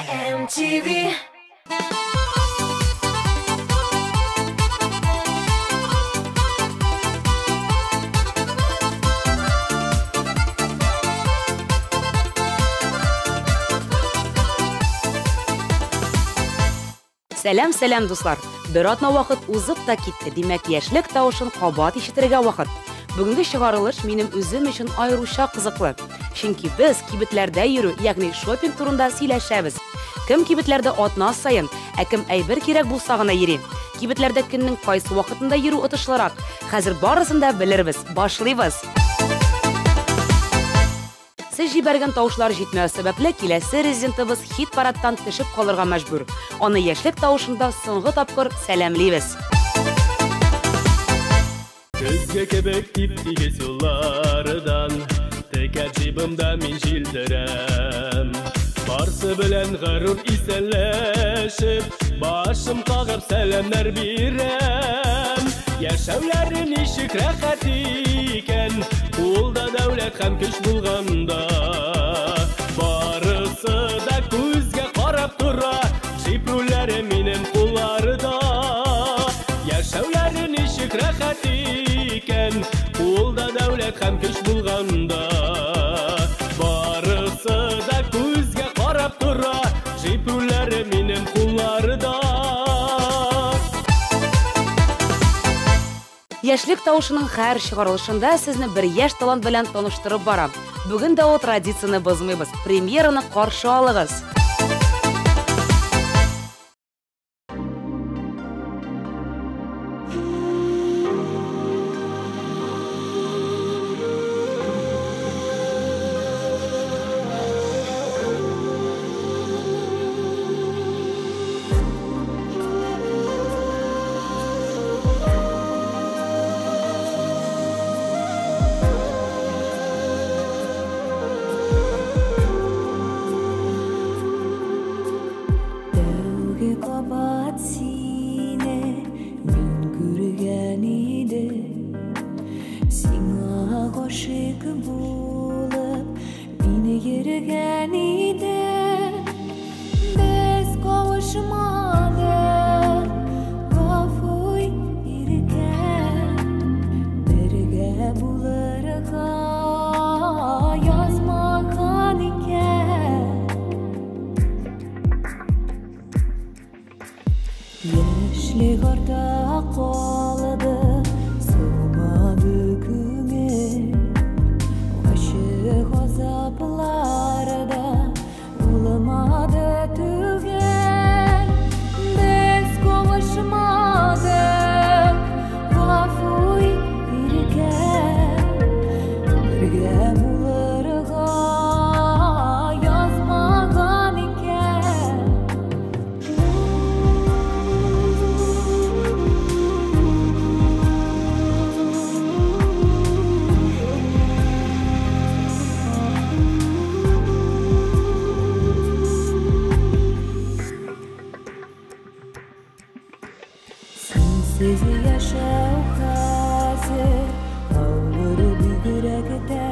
MTV. Сәлам дуслар. Bir атна вакыт узып та китте. Димәк, яшьлек тавышын кабат ишетергә вакыт. Бүгенге чыгарылыш минем үзем өчен аеруча кызыклы. Чөнки без кибетләрдә йөрү, ягъни шопинг турында сөйләшәбез. Кем кибетләрдә атна саен, кем әйбер кирәк булса гына йөри. Кибетләрдә көннең кайсы вакытында йөрү отышлырак. Хәзер барысын да белербез. Башлыйбыз. Сез җибәргән тавышлар җитмәү сәбәпле киләсе резидентыбыз хит парадтан төшеп калырга мәҗбүр. Аны яшьлек тавышында соңгы тапкыр сәламлибез. Көзгә кебек тип-тигез юллардан текәр җибымда мин җилдерәм. Барсы белән горур исәнләшеп, башым кагып сәламнар бирәм. Яшәүләре ничек рәхәт икән, кулда дәүләт һәм көч булганда. Барысы да күзгә карап тора, җипләре минем кулларда. Яшәүләре ничек рәхәт икән, кулда дәүләт һәм көч булганда. Барысы да күзгә карап тора, җипләре минем кулларда. Яшьлек тавышының һәр чыгарылышында сезне бер яшь талант белән таныштырып барам. Бүген дә ул традицияны бозмыйбыз. Премьераны каршы алыгыз. Яшьлек арта калды, сыймады күңел. Гашык азапларда булмады түгел. Без кавышмадык, гафу итергә. Бергә булырга язмаган икән. Сез яшәү хәзер авыр бигрәктә.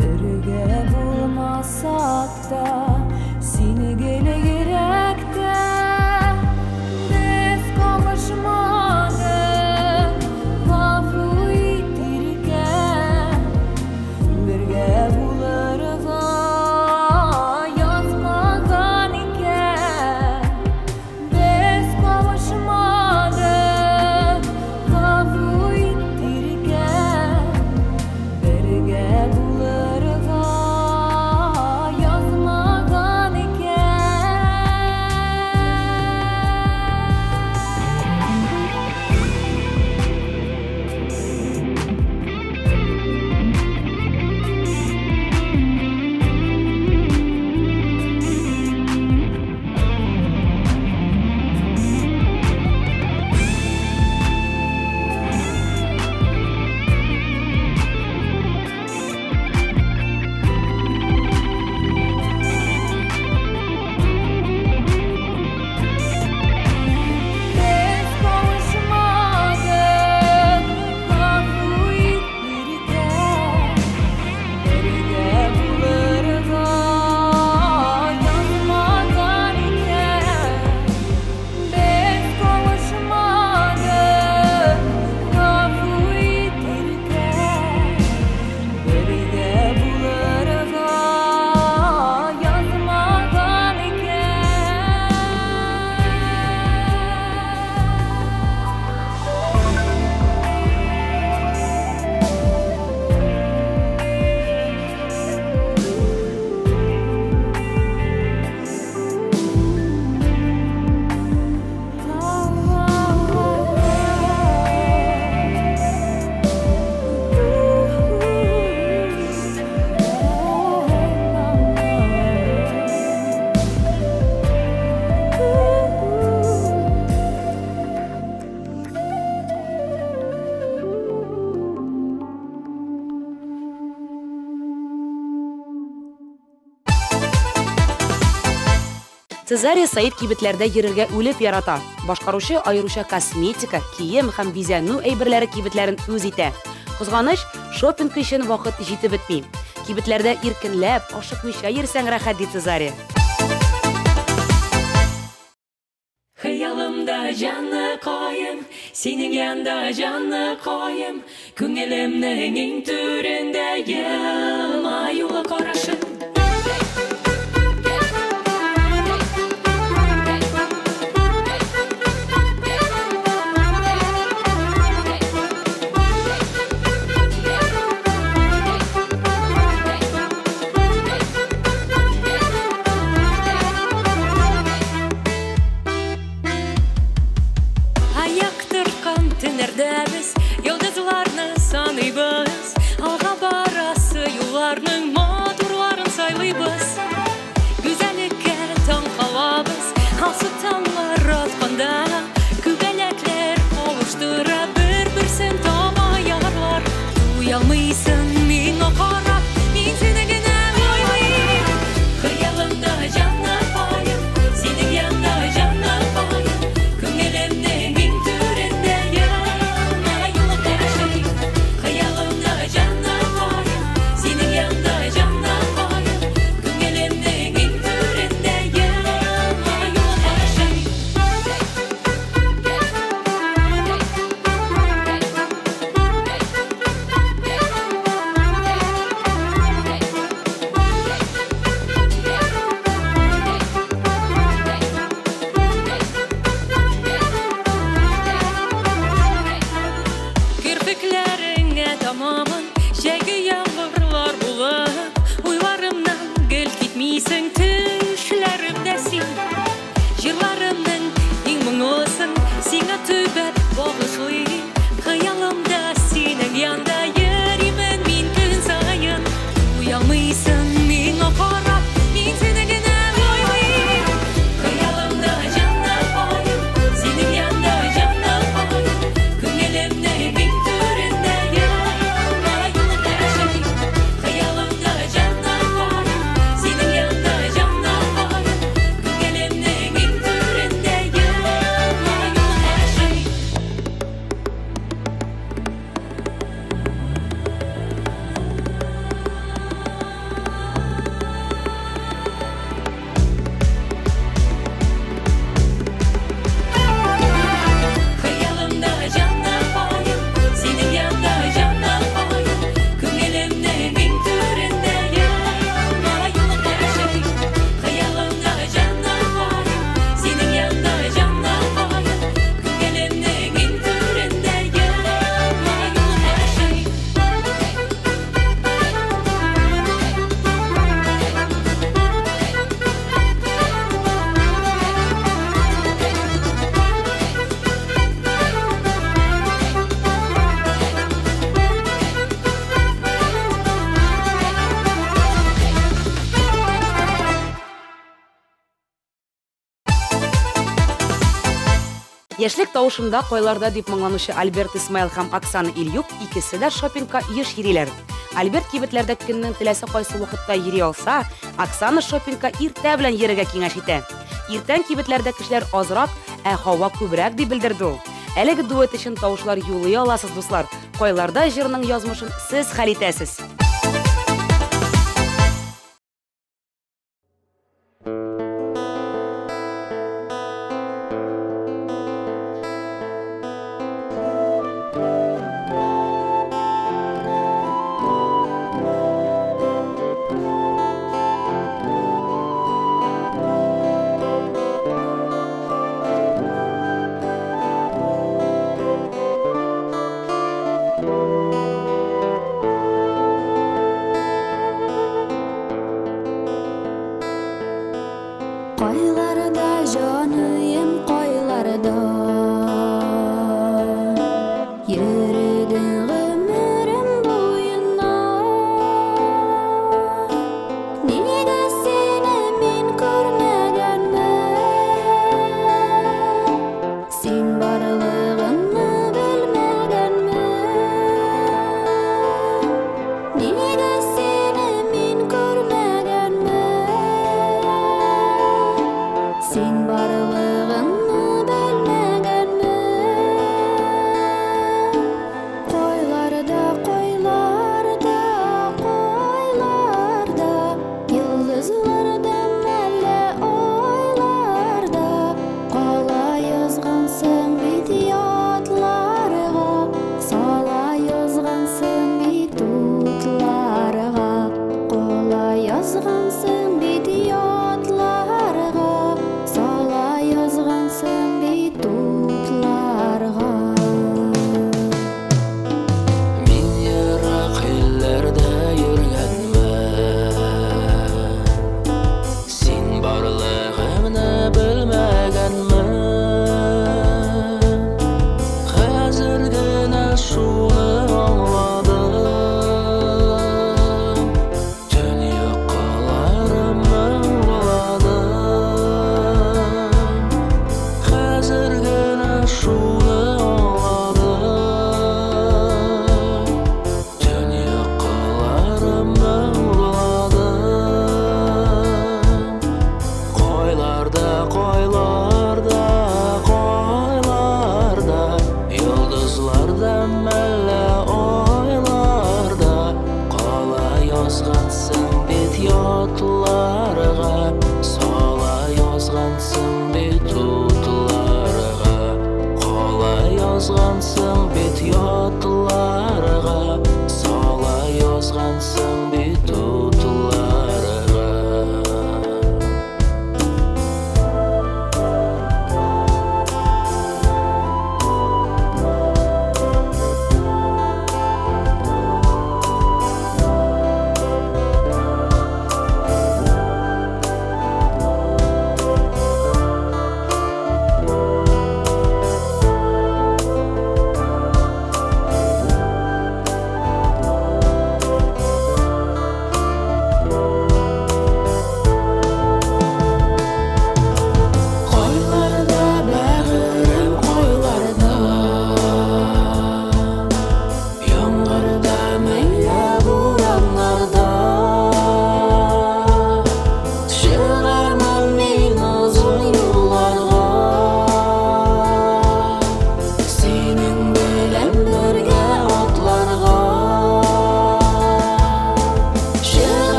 Бергә булмасак та, сине генә йөрәктә. Без кавышмадык, гафу итергә. Бергә булырга язмаган икән. Без кавышмадык. Цезарий Саид кибетләрдә йөрергә үлеп ярата. Башкаручы аеруча косметика, кием һәм бизәнү әйберләре кибетләрен үз итә. Кызганыч, шопинг өчен вакыт җитеп бетми. Кибетләрдә иркенләп, ашыкмыйча йөрсәң рәхәт ди Цезарий. Хыялымда җаны каем, синең янда җаны каем, күңелемнең иң түрендә елмаюлы карашың. Яшьлек тавышында кайларда дип моңланучы Альберт Исмаил һәм Оксана Ильюк икесе дә шопингка еш йөриләр. Альберт кибетләрдә көннең теләсә кайсы вакытта йөри алса, Оксана шопингка иртә белән йөрергә киңәш итә. Иртән кибетләрдә кешеләр азрак, ә һава күбрәк дип белдерде ул. Әлеге дуэт өчен тавышлар юлый аласыз дуслар. Кайларда җырның язмышын сез хәл итәсез. Qaylarda canıyım qaylarda Yürüdün ömrüm boyuna Nide seni min görmegenme Sen barlığını bilmegenme Nide seni min görmegenme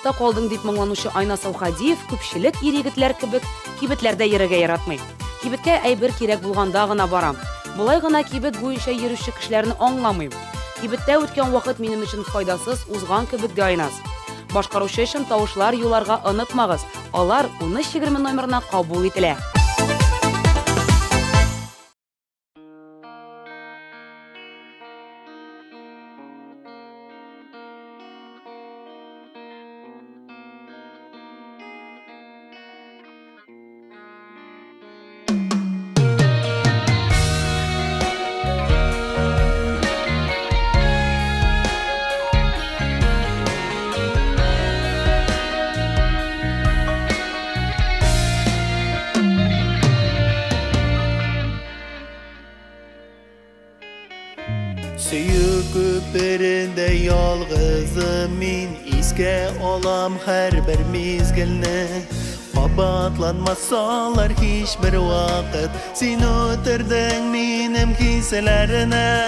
артта калдың дип моңланучы Айна Саухадиев күпчелек ир-егетләр кебек кибетләрдә йөрергә яратмый. Кибеткә әйбер кирәк булганда гына барам. Булай гына кибет буенча йөрүче кешеләрне аңламыйм. Кибеттә үткән вакыт минем өчен файдасыз узган кебек ди Айназ. Башкаручы өчен тавышлар юларга онытмагыз. Алар 1320 номерына кабул ителә. Birinde yalgızım min iske alam her bir mizgilni Qabatlanmasalar hiçbir vakit Sen ötürdün minim kiselerine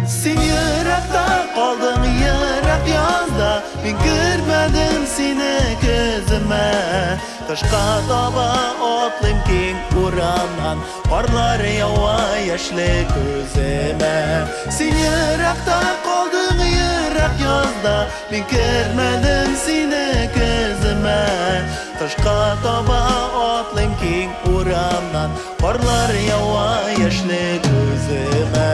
Sen yırakta kaldın yırak yazda Ben görmedim seni gözüme Kışka taba atlayım keng uramdan Karlar yava yaşlı gözüme Sen yırakta kaldın yırak yazda Ben görmedim seni gözüme Kışka taba atlayım keng uramdan Karlar yava yaşlı gözüme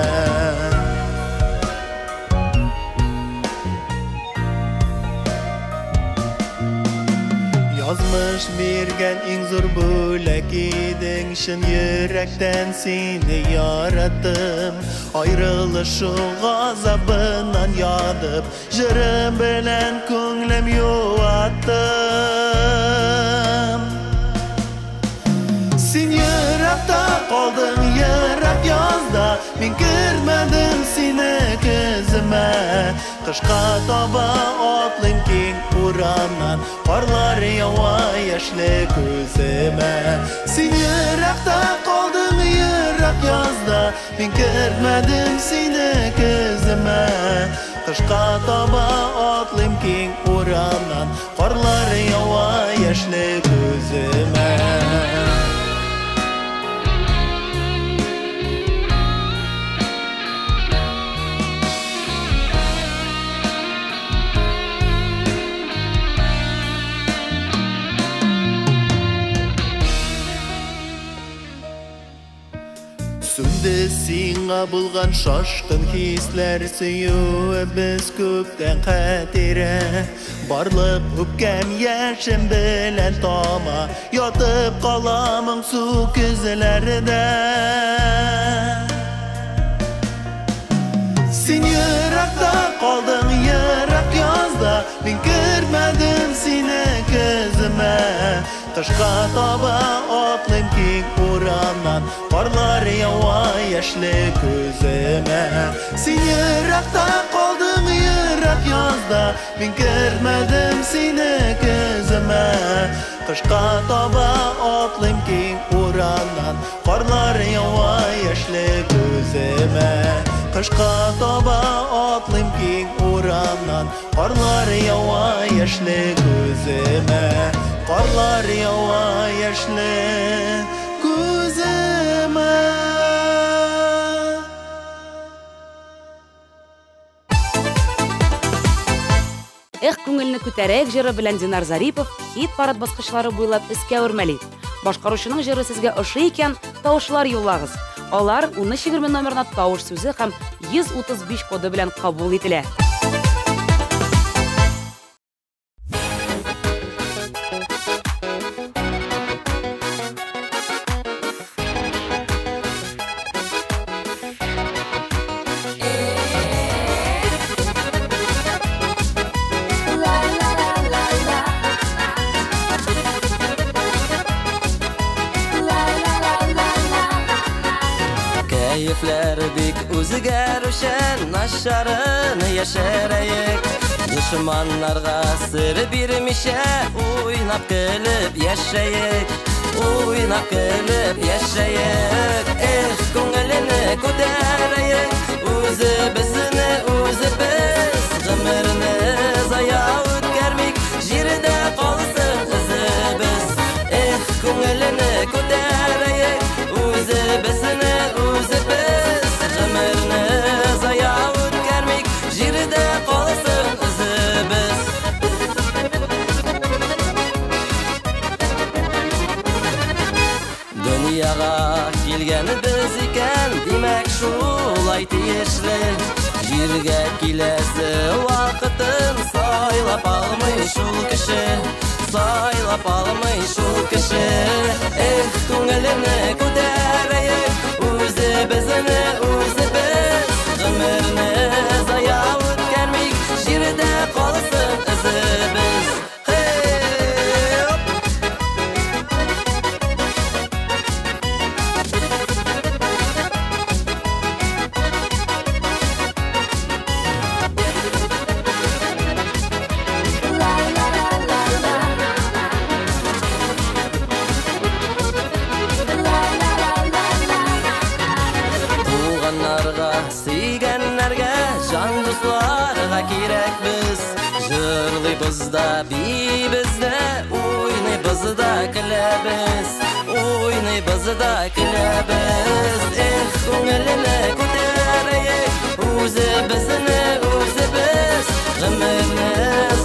Yazmış bergen en zor bölek idin Şın yürekten seni yarattım Ayrılışı gazabından yadıp Jırım bilen könlüm yuvattım Sen yırakta kaldın yırak yazda Ben görmedim seni gözüme Kışka taba atlayım keng uramdan Karlar yava yaşlı gözüme Sen yırakta kaldın yırak yazda Ben görmedim seni gözüme Kışka taba atlayım keng uramdan Karlar yava yaşlı gözüme Sündü singa bulgan şaşkın hisler Süyü biz köpten katire Barlık öpkem yaşım bilen tama Yatıp kalamın su gözlerde Sen yırakta kaldın yırak yazda Ben görmedim seni gözüme Kışka taba atlayım keng uramdan Karlar yava yaşlı gözüme Sen yırakta kaldın yırak yazda Ben görmedim seni gözüme Kışka taba atlayım keng uramdan Karlar yava yaşlı gözüme Kışka taba atlayım keng uramdan Karlar yava yaşlı gözüme Karlar yava yaşlı gözüme Күңелне күтәрәк җыры белән Динар Зарипов хит парад баскычлары буйлап искә үрмәли. Башкаручының җыры сезгә ошый икән, тавышлар юллагыз. Алар 1320 номерына тавыш сүзе һәм 135 коды белән кабул ителә. Keyifler bik o'zgarishgan nasharini yasharayik Düşmanlarga sir bermisha o'ynab qilib yashayik O'ynab qilib yashayik ko'nglini ko'tarayik o'zi bizni o'zi biz Дөньяга килгән без икән, димәк шулай тиешле. Җиргә киләсе вакытын сайлап алмый шул кеше, сайлап алмый шул кеше. Эх, күңелне күтәрәйек, үзебезне үзебез, гомерне зая үткәрмик, җирдә калсын эзебез. Сөйгәннәргә, җан дусларга кирәкбез. Җырлыйбыз да бибез дә, уйныйбыз да көләбез, уйныйбыз да көләбез. Эх, күңелне күтәрәйек, үзебезне үзебез, гомерне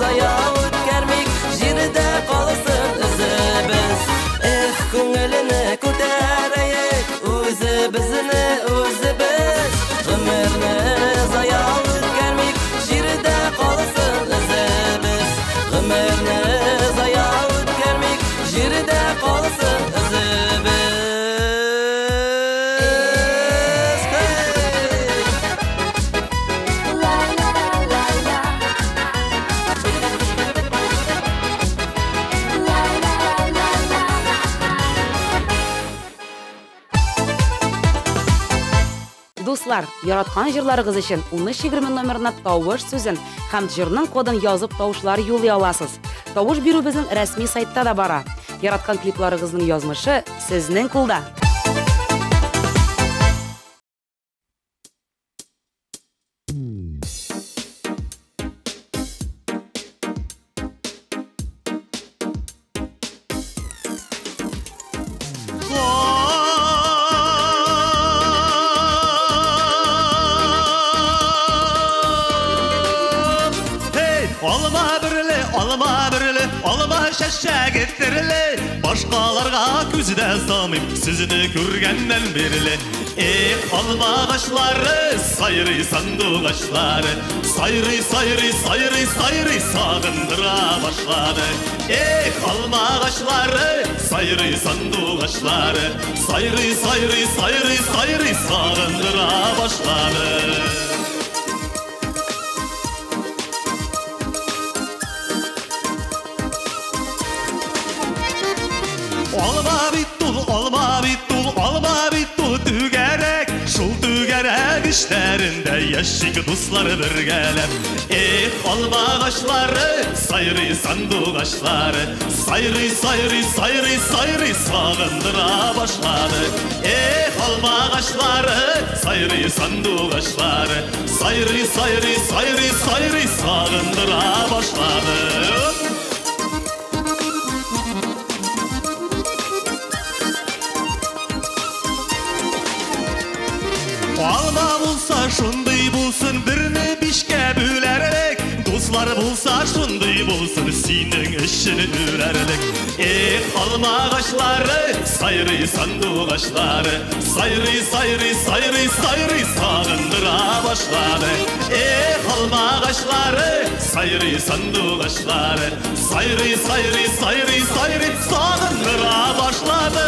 зая үткәрмик, җирдә калсын эзебез. Эх, күңелне күтәрәйек, үзебезне үзебез, гомерне зая үткәрмик, җирдә калсын эзебез. Гомерне зая үткәрмик, җирдә калсын эзебез. Дуслар, яраткан җырларыгыз өчен 1320 номерына тавыш сүзен һәм җырның кодын язып тавышлар юлый аласыз. Тавыш бирү безнең рәсми сайтта да бара. Яраткан клипларыгызның язмышы сезнең кулда. Alma şəşşək etdirile, başqalarga küzdə samim, sizini görgəndən berilə. Alma ağaçları, sayri sandık ağaçları, sayri sayri sayri sayri sağındıra başladı. Alma ağaçları, sayri sandık ağaçları, sayri sayri sayri sayri sağındıra başladı. Alma bittul tügerek, şul tügerek işlerinde yaşık dostları birgelep. Alma ağaçları, sayri sandık ağaçları, sayri sayri sayri sayri sağındıra başladı. Alma ağaçları, sayri sandık ağaçları, sayri sayri sayri sayri sağındıra başladı. Alma bulsa şunday bulsun, birini bişke bülerlik. Dostlar bulsa şunday bulsun, senin işini ülerlik. Alma ağaçları, sayri sandık ağaçları, sayri sayri sayri sayri sağındıra başladı. Alma ağaçları, sayri sandık ağaçları, sayri sayri sayri sayri sağındıra başladı.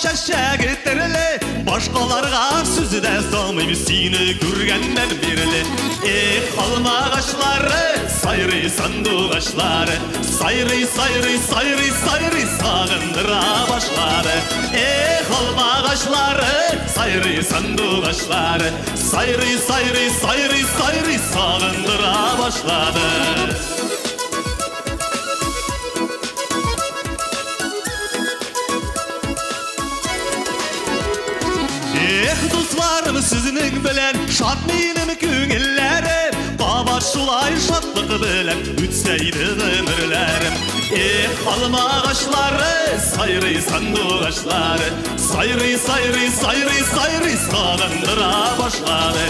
Şəşşək etdirile, başqalarga sözü də samim, seni görgəndən birli. Alma ağaçları, sayri sandık ağaçları, sayri sayri sayri sayri sağındıra başladı. Alma ağaçları, sayri sandık ağaçları, sayri sayri sayri sayri sağındıra başladı. Dostlarım sizning bilen şad menim köngillerim, qabar şulay şadlık bilen ütseydi ömürlerim. Alma ağaçları, sayri sandık ağaçları, sayri sayri sayri sayri sağındıra başladı.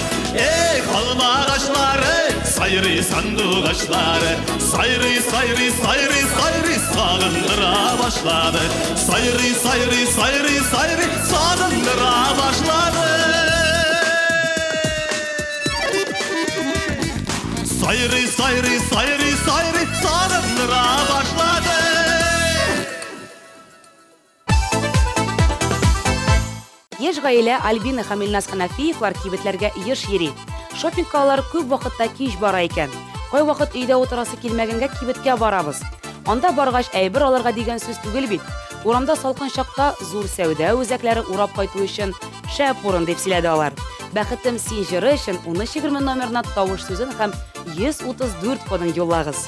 Alma ağaçları, sayri sandık ağaçları, sayri sayri sayri sayri sağındıra başladı. Sayri sayri sayri sayri sağındıra başladı. Sayri sayri sayri sayri sağındıra başladı. Еш гаилә Альбина һәм Илназ Ханафиевлар кибетләргә еш йөри. Шопингкалар күп вакытта кич бара икән. Кай вакыт өйдә утырасы килмәгәнгә кибеткә барабыз. Анда баргач әйбер алырга дигән сүз түгел бит. Урамда салкын чакта зур сәүдә үзәкләре урап кайту өчен шәп урын дип сөйләде алар. Бәхетем син җыры өчен 1020 номерына тавыш сүзен һәм 134 кодын юллагыз.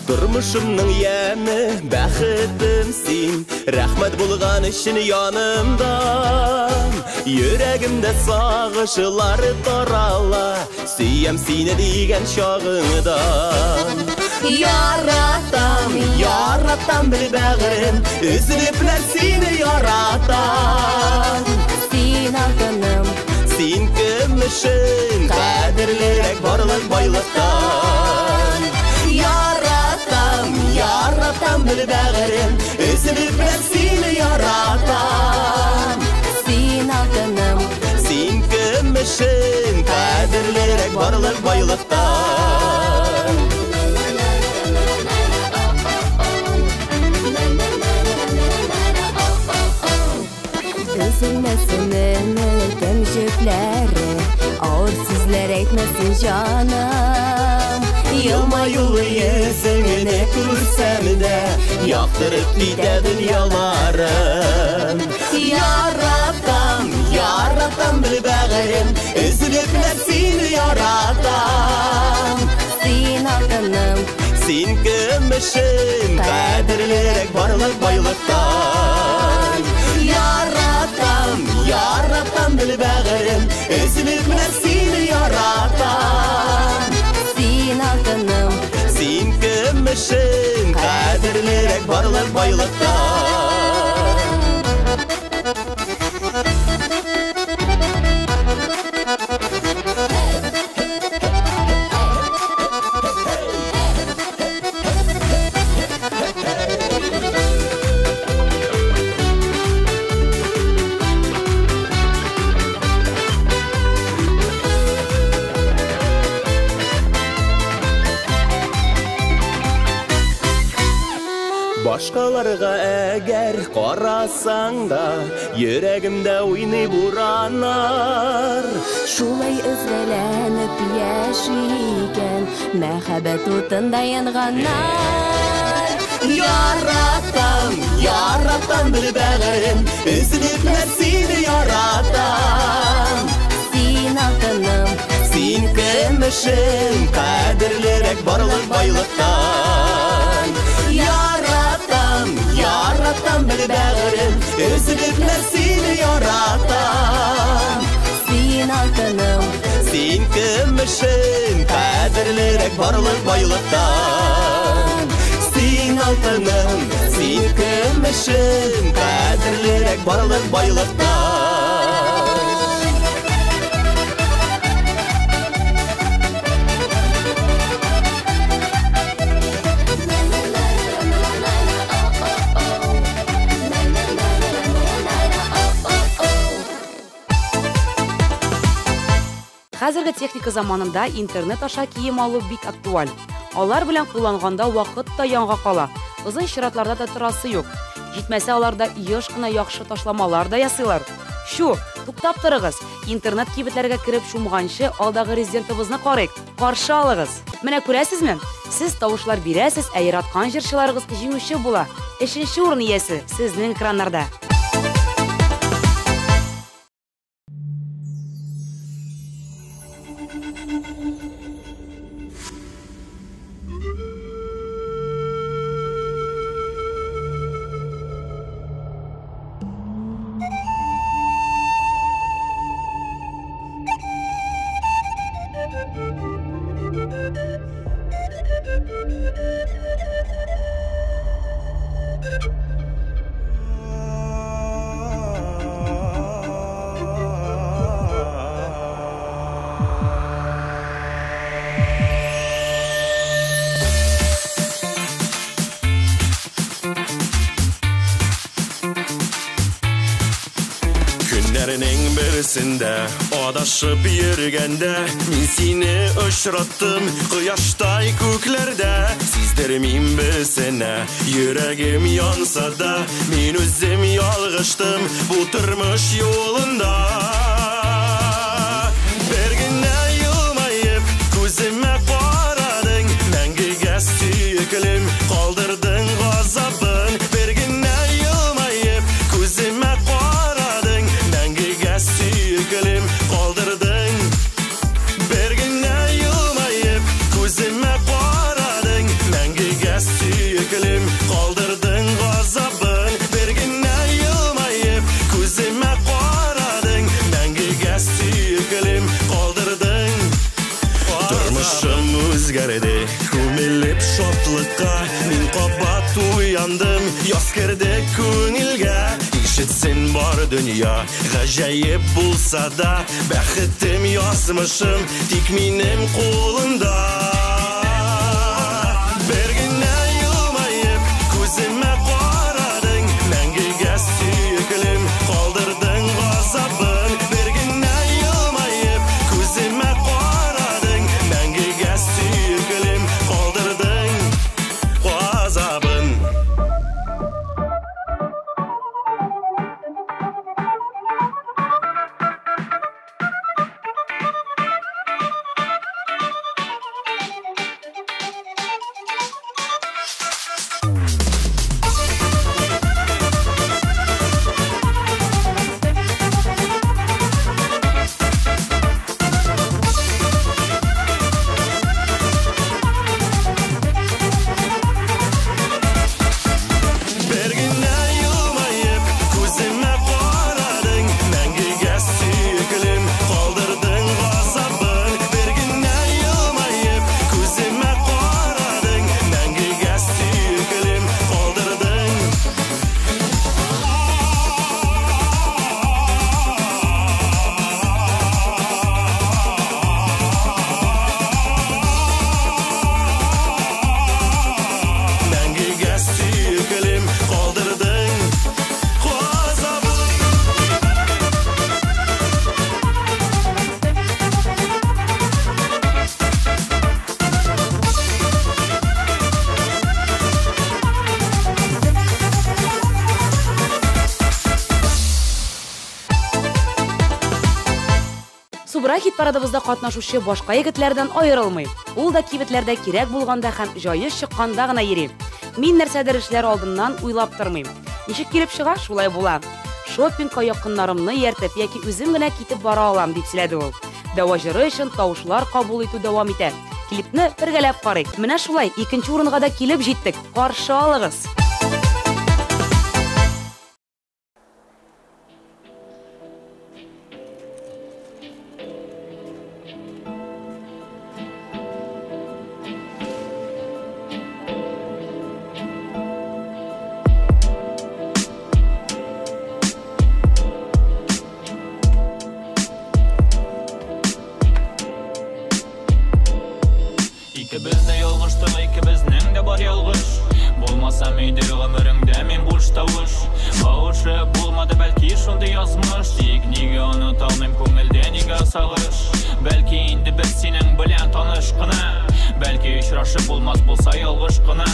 Turmuşumның яме, бәхетем син, рәхмәт булган өчен янымда. Йөрәгемдә сагышлар тарала, сөям сине дигән чагыңда. Яратам, яратам бер бәгырем, үзлепләр сине яратам. Син алтыным, Син көмешем, кадерлерәк барлык байлыктан. Яратам бер бәгырем, үзлепләр сине яратам. син алтыным, Син көмешем, кадерлерәк барлык байлыктан. Üzülmesin ömürüm jüpləri, ağır sözlər etməsin canım. Yılma yolu yüzüne күрсәм дә, яктырып китә дөньяларым. Яратам бер бәгырем, үзлепләр сине яратам. Син алтыным, Син көмешем, кадерлерәк барлык байлыктан. Яратам бер бәгырем, үзлепләр сине яратам. син алтыным, Син көмешем, кадерлерәк барлык байлыктан. Башкаларга әгәр карасаң да, йөрәгемдә уйный бураннар. шулай өзгәләнеп яшигән, мәхәббәт утында янганнар. Яратам бер бәгырем, үзлепләр сине яратам. Син алтыным, Син көмешем, кадерлерәк барлык байлыктан. Яратам бер бәгырем, үзлепләр сине яратам. син алтыным, Син көмешем, кадерлерәк барлык байлыктан. Син алтыным, син көмешем, кадерлерәк барлык байлыктан. Хәзерге техника заманында интернет аша кием алу бик актуаль. Алар белән кулланганда вакыт та янга кала. Озын чиратларда да торасы юк. Җитмәсә аларда еш кына яхшы ташламалар да ясыйлар. Шу, туктап торыгыз. Интернет кибетләргә кереп шумганчы алдагы резидентыбызны карыйк. Каршы алыгыз. Менә күрәсезме? Сез тавышлар бирәсез, ә яраткан җырчыларыгыз җиңүче була. 3нче урын иясе сезнең экраннарда. Günlerinin birisinde adashıp yürgende min seni uçrattım kıyaştay köklerde sizdirmeyim bilsene yüreğim yansa da min özüm yalgıştım bu turmuş yolunda bir güne yılmayıp gözüme qaradın mengige sükülüm kaldırdın gazabın bir güne yılmayıp gözüme sükülüm kaldırdın bir güne yılmayıp gözüme qaradın mengige sükülüm kaldırdın gazabın bir güne yılmayıp gözüme qaradın mengige sükülüm kaldırdın turmuşum özgerdi kömilip şotlıkka min qabat uyandım yaz kirdi köngilge İşitsin var dünya Gacayip bulsa da Bəxitim yazmışım Tik minim kolunda Bir güne yılmayıp Gözüme qaradın Mengige sükülüm Kaldırdın gazabın Bir güne yılmayıp Gözüme qaradın Mengige sükülüm Kaldırdın gazabın Субра хит парадыбызда катнашучы башка егетләрдән аерылмый. Ул да кибетләрдә кирәк булганда һәм җае чыкканда гына йөри. Мин нәрсәдер эшләр алдыннан уйлап тормыйм. Ничек килеп чыга, шулай була. Шоппингка якыннарымны яртып яки үзем генә китеп бара алам дип сөйләде ул. Дәва җыры өчен тавышлар кабул итү дәвам итә. Клипны бергәләп карыйк. Менә шулай 2нче урынга да килеп җиттек. Каршы алыгыз. İkimiz de yolguştuk, ikimizning de var yolg'ush. Bo'lmasam uyda ömrümde men bo'sh tovush. Qavuşib болмады бәлки шундай язмыш тик неге оныта алмайм күңелде неге сагыш бәлки инде без синең белән таныш кына бәлки очрашып булмас булса ялгыш кына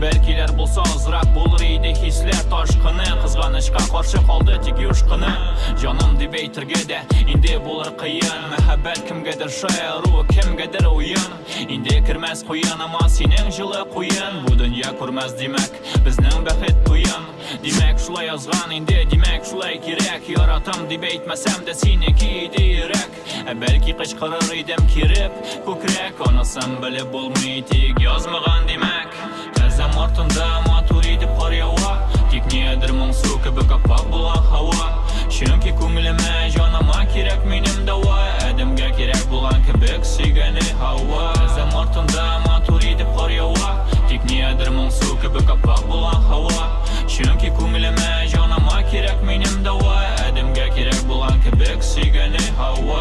бәлкиләр булса азрак булыр иде хисләр ташкыны кызганычка каршы калды тик юшкыны җаным дип әйтергә дә инде булыр кыен мәхәббәт кемгәдер шаяру кемгәдер уен инде кермәс куен ама синең җылы куен бу дөнья күрмәс димәк безнең бәхет туен димәк шулай язган инде димәк шулай кирәк яратам дип әйтмәсәм дә синеке иде йөрәк бәлки кычкырыр идем киреп күкрәк анысын белеп булмый тик язмаган димәк тәзәм артында матур идеп кар ява тик ниядер моңсу кебек аппак була һава чөнки күңелемә җаныма кирәк минем дәва әдәмгә кирәк булган кебек сөйгәне һава тәзәм артында матур идеп кар ява тик ниядер моңсу кебек аппак була һава чөнки күңелемә җаныма кирәк минем дәва әдәмгә кирәк булган кебек сөйгәне һава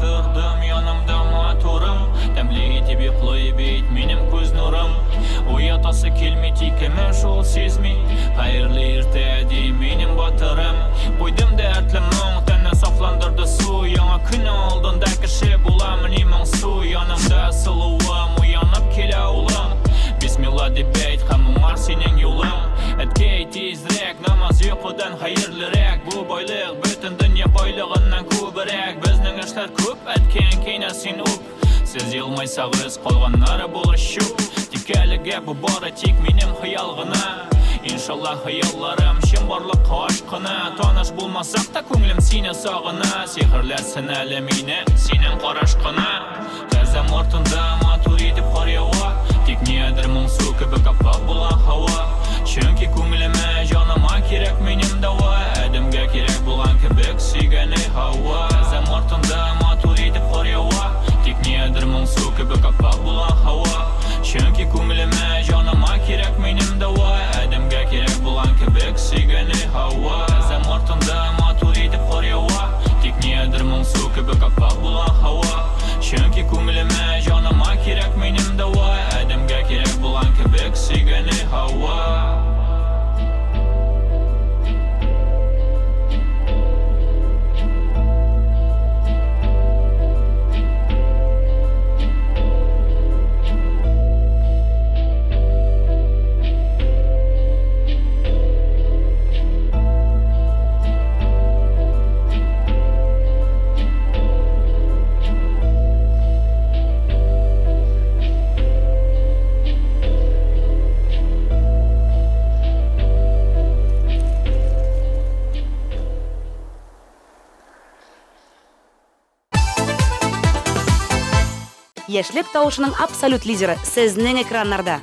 тырдым янымда матурым тәмле итеп йоклый бит минем күз нурым уятасы килми тикеме шул сизми хәерле иртә ди минем батырым куйдым дәртле моң тәнне сафландырды су яңа көн алдында кеше буламыни моңсу янымда сылуым уянып килә улым бисмилла дип әйт һәм уңар синең юлың әткәй тизрәк намаз йокыдан хәерлерәк бу байлык бөтен дөнья байлыгыннан күбрәк безнең эшләр күп әткән кинә син уп сез елмайсагыз калганнары булыр чуп тик әлегә бу бары тик минем хыял гына иншалла хыялларым чын барлыкка ашкына таныш булмасак та күңелем сине сагына сихерләрсен әле мине синең карашкына тәзәм артында матур итеп кар ява тик ниядер моңсу кебек аппак була һава чөнки күңелемә җаныма кирәк минем дәва әдәмгә кирәк булган кебек сөйгәне һава тәзәм артында матур итеп кар ява тик ниядер моңсу кебек аппак була һава чөнки күңелемә җаныма кирәк минем дәва әдәмгә кирәк булган кебек сөйгәне һава тәзәм артында матур итеп кар ява тик ниядер моңсу кебек аппак була һава чөнки күңелемә җаныма кирәк минем дәва әдәмгә кирәк булган кебек сөйгәне һава Яшьлек тавышының абсолют лидеры сезнең экраннарда.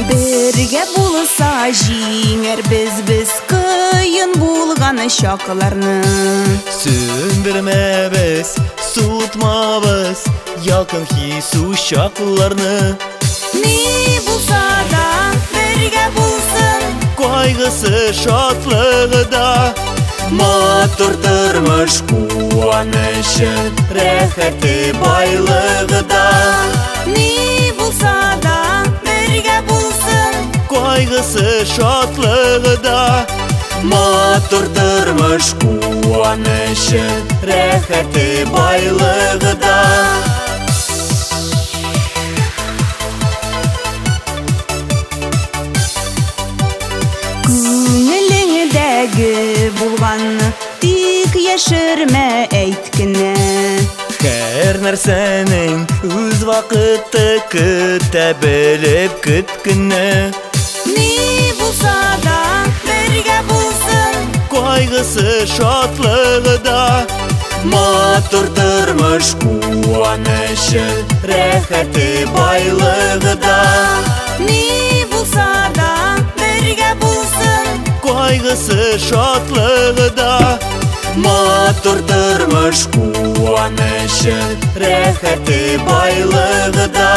Бергә булса җиңәр без кыен булган чакларны Сөндермәбез, сутмабыз, якын хису чакларны Ни булса да бергә булсын Кайгысы шатлыгы да Матур тормыш куанышы Рәхәте байлыгы да Ни булса да бергә булсын Кайгысы шатлыгы да Матур тормыш куанышы Рәхәте байлыгы да Күңелеңдәге булганны тик яшермә әйт кенә Һәр нәрсәнең үз вакыты көтә белеп көт кенә Ни булса да бергә булсын Кайгысы шатлыгы да Матур тормыш куанышы Рәхәте байлыгы да Ни булса да бергә булсын Кайгысы шатлыгы да Матур тормыш куанышы Рәхәте байлыгы да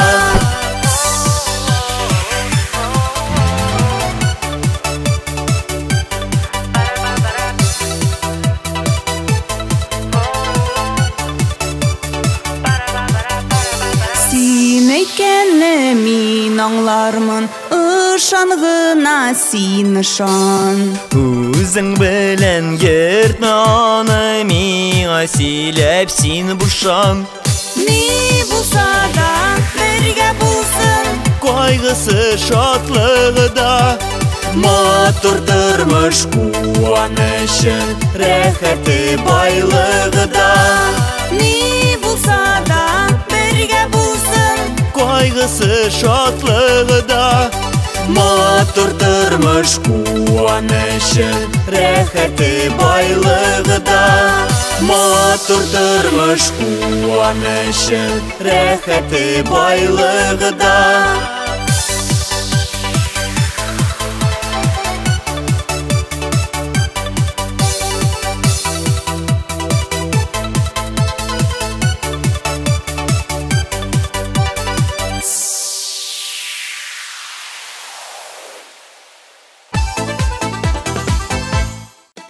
шаңғына син шан. Үзің білін ертмі аны, миңа сөйлеп син бұшан. Ни булса да бірге булсын, Қайғысы шатлығы да, матур тұрмыш қуанышы, рәхәті байлығы да. ни булса да бірге булсын, Қайғысы шатлығы да, матур тұрмыш қуанышы, рәхәті байлығы да. Матур тұрмыш қуанышы, рәхәті байлығы да.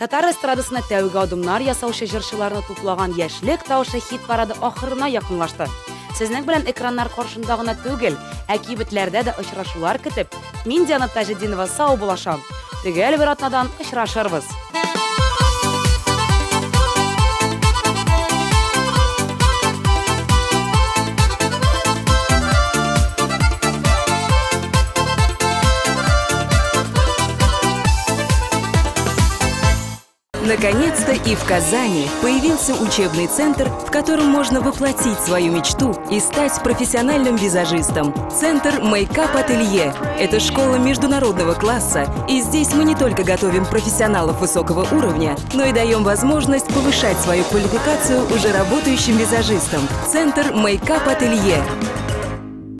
Татар эстрадасына тәүге адымнар ясаучы җырчыларны туплаган яшьлек тавышы хит парады ахырына якынлашты. Сезнең белән экраннар каршында гына түгел, ә кибетләрдә дә очрашулар көтеп, мин Диана Таҗетдинова сау булашам. Төгәл бер атнадан очрашырбыз. Наконец-то и в Казани появился учебный центр, в котором можно воплотить свою мечту и стать профессиональным визажистом. Центр Makeup Ателье – это школа международного класса, и здесь мы не только готовим профессионалов высокого уровня, но и даем возможность повышать свою квалификацию уже работающим визажистам. Центр Makeup Ателье.